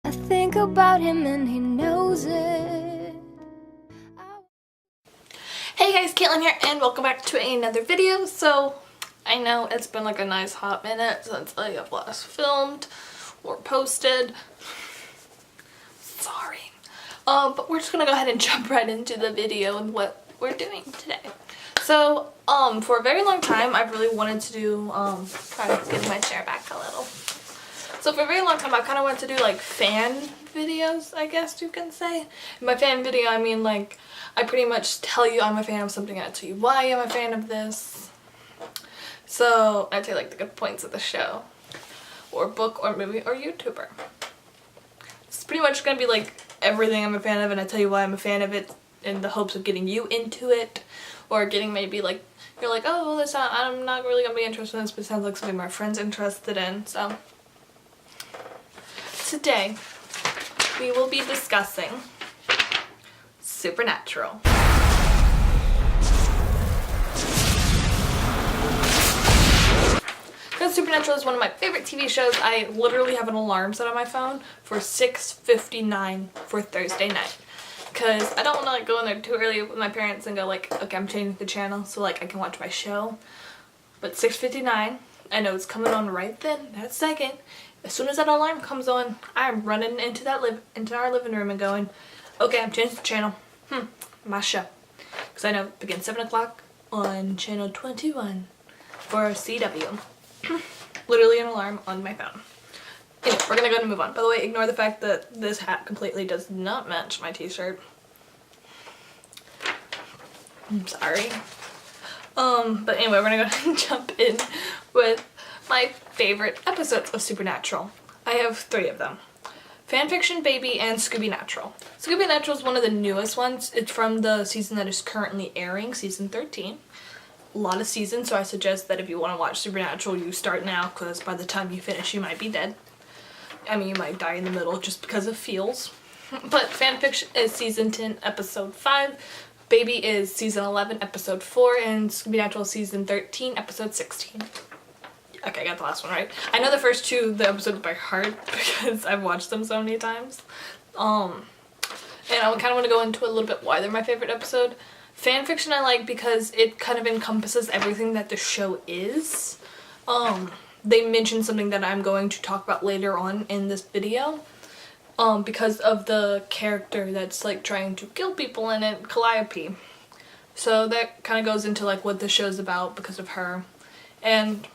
I think about him and he knows it. Hey guys, Kaitlyn here and welcome back to another video. So I know it's been like a nice hot minute since I have last filmed or posted. Sorry. But we're just gonna go ahead and jump right into the video and what we're doing today. So for a very long time I've really wanted to do try to get my chair back a little. So for a very long time I kind of wanted to do like fan videos, I guess you can say. And by fan video I mean like I pretty much tell you I'm a fan of something and I tell you why I'm a fan of this. So I tell you like the good points of the show or book or movie or YouTuber. It's pretty much gonna be like everything I'm a fan of and I tell you why I'm a fan of it in the hopes of getting you into it or getting maybe like you're like, oh, well, I'm not really gonna be interested in this, but it sounds like something my friend's interested in. So today we will be discussing Supernatural. Because Supernatural is one of my favorite TV shows. I literally have an alarm set on my phone for 6:59 for Thursday night. Because I don't want to like go in there too early with my parents and go like, okay, I'm changing the channel so like I can watch my show. But 6:59, I know it's coming on right then, that second. As soon as that alarm comes on, I'm running into our living room and going, okay, I'm changing the channel. My show. Because I know it begins 7 o'clock on channel 21 for CW. Literally an alarm on my phone. Anyway, we're gonna go ahead and move on. By the way, ignore the fact that this hat completely does not match my t-shirt. I'm sorry. But anyway, we're gonna go ahead and jump in with my favorite episodes of Supernatural. I have 3 of them. Fanfiction, Baby, and Scooby Natural. Scooby Natural is one of the newest ones. It's from the season that is currently airing, season 13. A lot of seasons, so I suggest that if you want to watch Supernatural, you start now, because by the time you finish, you might be dead. I mean, you might die in the middle just because of feels. But Fanfiction is season 10, episode 5. Baby is season 11, episode 4, and Scooby Natural is season 13, episode 16. Okay, I got the last one right. I know the first 2 the episodes by heart because I've watched them so many times. And I kind of want to go into a little bit why they're my favorite episode. Fanfiction I like because it kind of encompasses everything that the show is. They mention something that I'm going to talk about later on in this video. Because of the character that's like trying to kill people in it, Calliope. So that kind of goes into like what the show's about because of her. And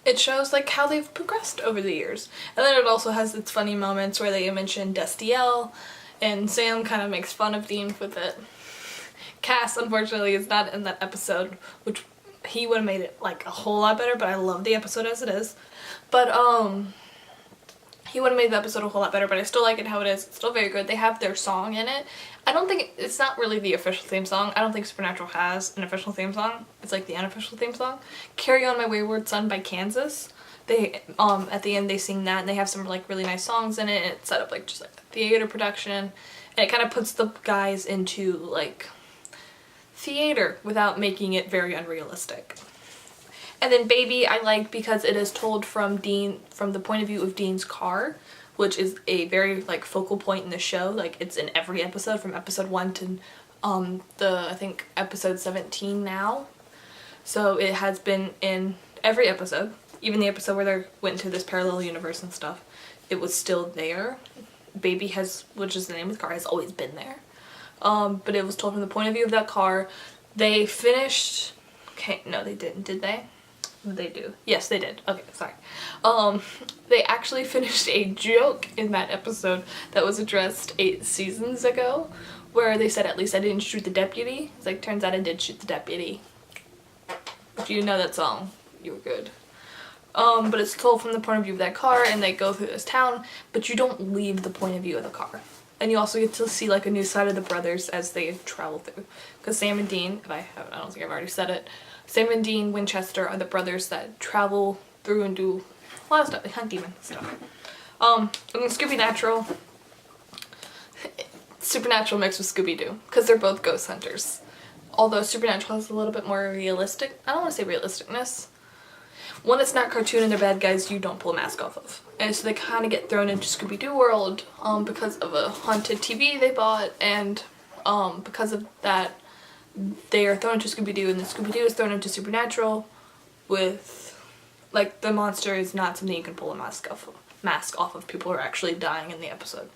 it shows like how they've progressed over the years. And then it also has its funny moments where they mention Destiel and Sam kind of makes fun of Dean with it. Cass unfortunately is not in that episode, which he would have made it like a whole lot better, but I love the episode as it is. But he would have made the episode a whole lot better, but I still like it how it is. It's still very good. They have their song in it. I don't think it's not really the official theme song. I don't think Supernatural has an official theme song. It's like the unofficial theme song. Carry On My Wayward Son by Kansas. They at the end they sing that and they have some like really nice songs in it and it's set up like just like a theater production and it kind of puts the guys into like theater without making it very unrealistic. And then Baby I like because it is told from the point of view of Dean's car, which is a very like focal point in the show. Like it's in every episode from episode 1 to I think episode 17 now. So it has been in every episode, even the episode where they went into this parallel universe and stuff. It was still there. Baby has, which is the name of the car, has always been there. But it was told from the point of view of that car. They finished, okay, no they didn't, did they? What did they do? Yes, they did. Okay, sorry. They actually finished a joke in that episode that was addressed 8 seasons ago, where they said, at least I didn't shoot the deputy. It's like, turns out I did shoot the deputy. If you know that song, you were good. But it's told from the point of view of that car, and they go through this town, but you don't leave the point of view of the car. And you also get to see like a new side of the brothers as they travel through. Because Sam and Dean, I don't think I've already said it, Sam and Dean Winchester are the brothers that travel through and do a lot of stuff. They hunt demons and stuff. And then Scooby Natural, Supernatural mixed with Scooby-Doo, because they're both ghost hunters. Although Supernatural has a little bit more realistic, I don't want to say realisticness. one that's not cartoon and they're bad guys you don't pull a mask off of. And so they kind of get thrown into Scooby-Doo world because of a haunted TV they bought, and because of that they are thrown into Scooby-Doo, and then Scooby-Doo is thrown into Supernatural with, like, the monster is not something you can pull a mask off of. People are actually dying in the episode.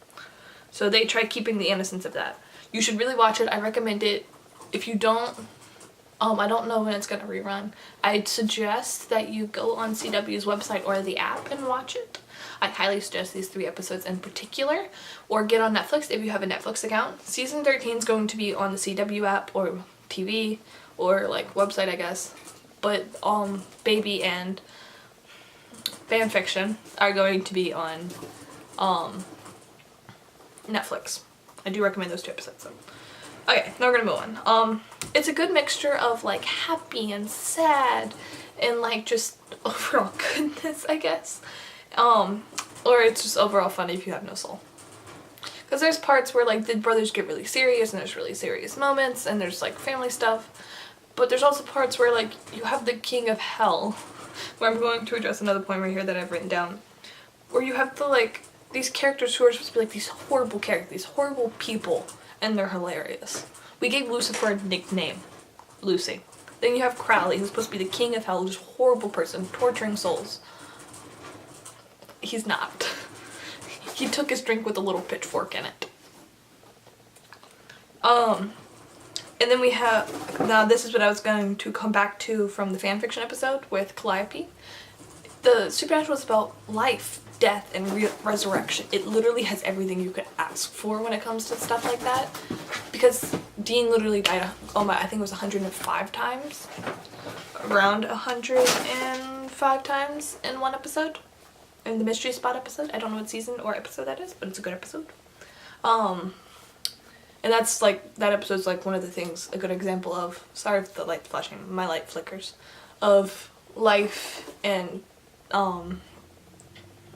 So they try keeping the innocence of that. You should really watch it. I recommend it. If you don't, I don't know when it's going to rerun. I'd suggest that you go on CW's website or the app and watch it. I highly suggest these 3 episodes in particular, or get on Netflix if you have a Netflix account. Season 13 is going to be on the CW app or TV or like website, I guess. But Baby and Fanfiction are going to be on Netflix. I do recommend those 2 episodes. So. Okay, now we're gonna move on. It's a good mixture of like happy and sad and like just overall goodness, I guess. Or it's just overall funny if you have no soul. Because there's parts where like the brothers get really serious and there's really serious moments and there's like family stuff. But there's also parts where like you have the king of hell, where I'm going to address another point right here that I've written down, where you have the like these characters who are supposed to be like these horrible characters, these horrible people, and they're hilarious. We gave Lucifer a nickname, Lucy. Then you have Crowley, who's supposed to be the king of hell, who's a horrible person, torturing souls. He's not. He took his drink with a little pitchfork in it. And then we have, now this is what I was going to come back to from the fanfiction episode with Calliope. The Supernatural is about life, death, and resurrection. It literally has everything you could ask for when it comes to stuff like that. Because Dean literally died, I think it was 105 times. Around 105 times in one episode. In the Mystery Spot episode. I don't know what season or episode that is, but it's a good episode. And that's like, that episode's like one of the things, a good example of, sorry if the light's flashing, my light flickers, of life and, or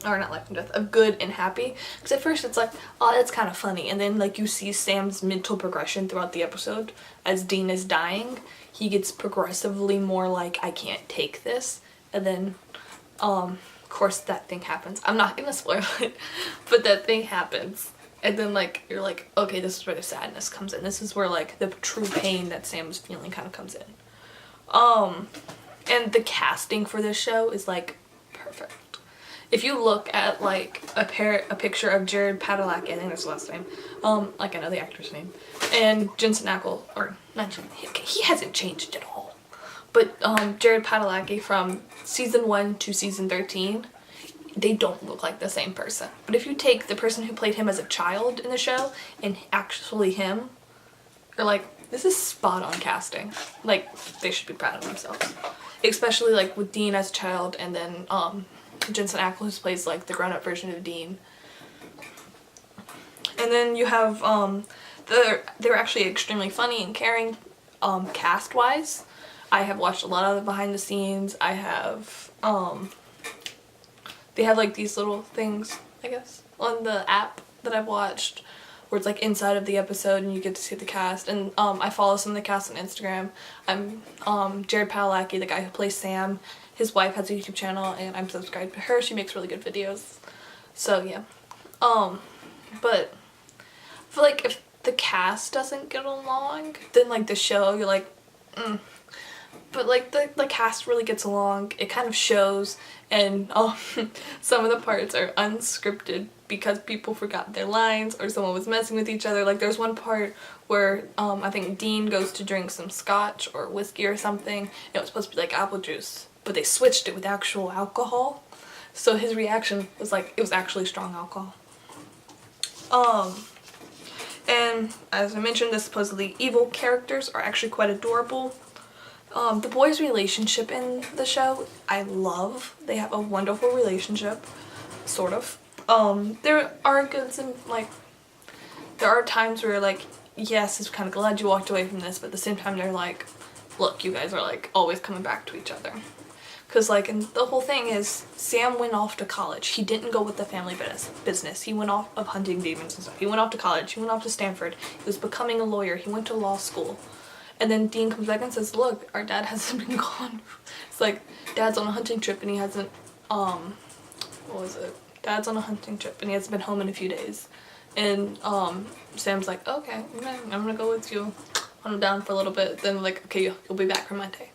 not life and death, of good and happy. Because at first it's like, oh, that's kind of funny. And then like you see Sam's mental progression throughout the episode as Dean is dying. He gets progressively more like, I can't take this. And then, of course that thing happens. I'm not gonna spoil it, but that thing happens. And then like, you're like, okay, this is where the sadness comes in. This is where like the true pain that Sam's feeling kind of comes in. And the casting for this show is like perfect. If you look at like a picture of Jared Padalecki, I think that's the last name, like I know the actor's name, and Jensen Ackles, or not Jensen, he hasn't changed at all. But Jared Padalecki from season 1 to season 13, they don't look like the same person. But if you take the person who played him as a child in the show and actually him, you're like, this is spot on casting. Like, they should be proud of themselves. Especially like with Dean as a child, and then Jensen Ackles plays like the grown-up version of Dean. And then you have they're actually extremely funny and caring cast-wise. I have watched a lot of the behind the scenes. I have they have like these little things, I guess, on the app that I've watched where it's like inside of the episode and you get to see the cast. And I follow some of the cast on Instagram. I'm Jared Padalecki, the guy who plays Sam. His wife has a YouTube channel and I'm subscribed to her. She makes really good videos. So yeah. But I feel like if the cast doesn't get along, then like the show, you're like, But like the cast really gets along. It kind of shows, and some of the parts are unscripted because people forgot their lines or someone was messing with each other. Like there's one part where I think Dean goes to drink some scotch or whiskey or something, and it was supposed to be like apple juice, but they switched it with actual alcohol. So his reaction was like, it was actually strong alcohol. And as I mentioned, the supposedly evil characters are actually quite adorable. The boys' relationship in the show, I love. They have a wonderful relationship, sort of. There are goods and like, there are times where like, yes, I'm kind of glad you walked away from this, but at the same time they're like, look, you guys are like always coming back to each other. Because like, and the whole thing is, Sam went off to college. He didn't go with the family business. He went off of hunting demons and stuff. He went off to college. He went off to Stanford. He was becoming a lawyer. He went to law school. And then Dean comes back and says, look, our dad hasn't been gone. It's like, Dad's on a hunting trip and he hasn't, what was it? Dad's on a hunting trip and he hasn't been home in a few days. And Sam's like, okay, I'm gonna go with you. I'm down for a little bit. Then like, okay, you'll be back for Monday.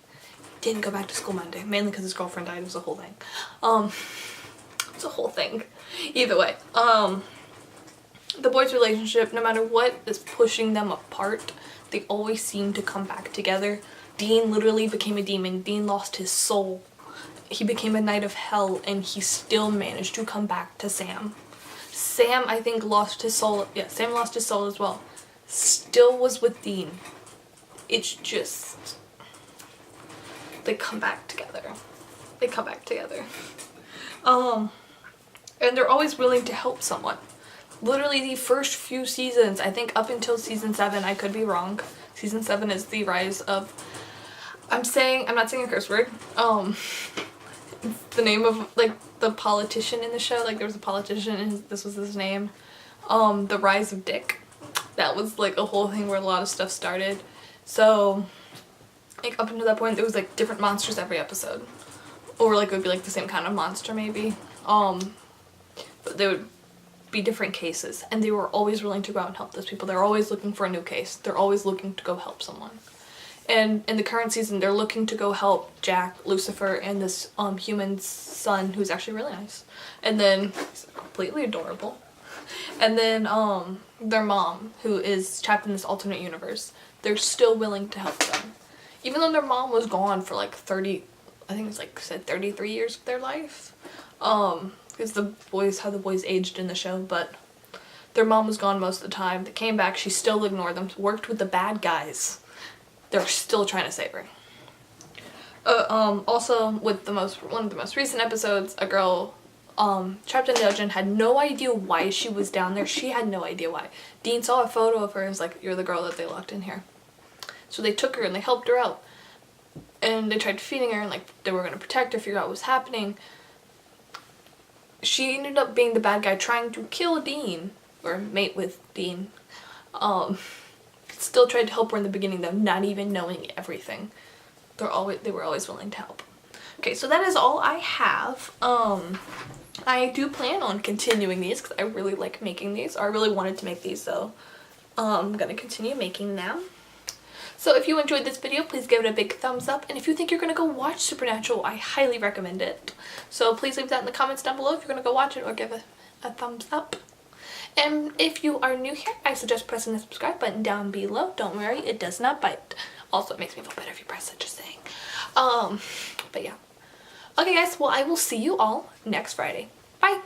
Didn't go back to school Monday, mainly because his girlfriend died. It was a whole thing. It's a whole thing. Either way, the boys' relationship, no matter what is pushing them apart, they always seem to come back together. Dean literally became a demon. Dean lost his soul. He became a knight of hell, and he still managed to come back to Sam. Sam, I think, lost his soul. Yeah, Sam lost his soul as well. Still was with Dean. It's just, they come back together. They come back together. And they're always willing to help someone. Literally the first few seasons, I think up until season 7, I could be wrong. Season 7 is the rise of, I'm not saying a curse word. The name of like the politician in the show, like there was a politician and this was his name. The rise of Dick. That was like a whole thing where a lot of stuff started. So like up until that point there was like different monsters every episode. Or like it would be like the same kind of monster maybe. But they would be different cases, and they were always willing to go out and help those people. They're always looking for a new case. They're always looking to go help someone. And in the current season, they're looking to go help Jack, Lucifer, and this human's son, who's actually really nice. And then he's completely adorable. And then their mom, who is trapped in this alternate universe. They're still willing to help them, even though their mom was gone for like 30. I think it's like said 33 years of their life. Because how the boys aged in the show, but their mom was gone most of the time. They came back, she still ignored them, worked with the bad guys. They're still trying to save her. Also, with one of the most recent episodes, a girl trapped in a dungeon had no idea why she was down there. She had no idea why. Dean saw a photo of her and was like, you're the girl that they locked in here. So they took her and they helped her out. And they tried feeding her and like they were going to protect her, figure out what was happening. She ended up being the bad guy trying to kill Dean, or mate with Dean. Still tried to help her in the beginning though, not even knowing everything. They were always willing to help. Okay, so that is all I have. I do plan on continuing these because I really like making these. I really wanted to make these, so I'm gonna continue making them. So if you enjoyed this video, please give it a big thumbs up. And if you think you're going to go watch Supernatural, I highly recommend it. So please leave that in the comments down below if you're going to go watch it, or give it a thumbs up. And if you are new here, I suggest pressing the subscribe button down below. Don't worry, it does not bite. Also, it makes me feel better if you press it, just saying. But yeah. Okay guys, well I will see you all next Friday. Bye!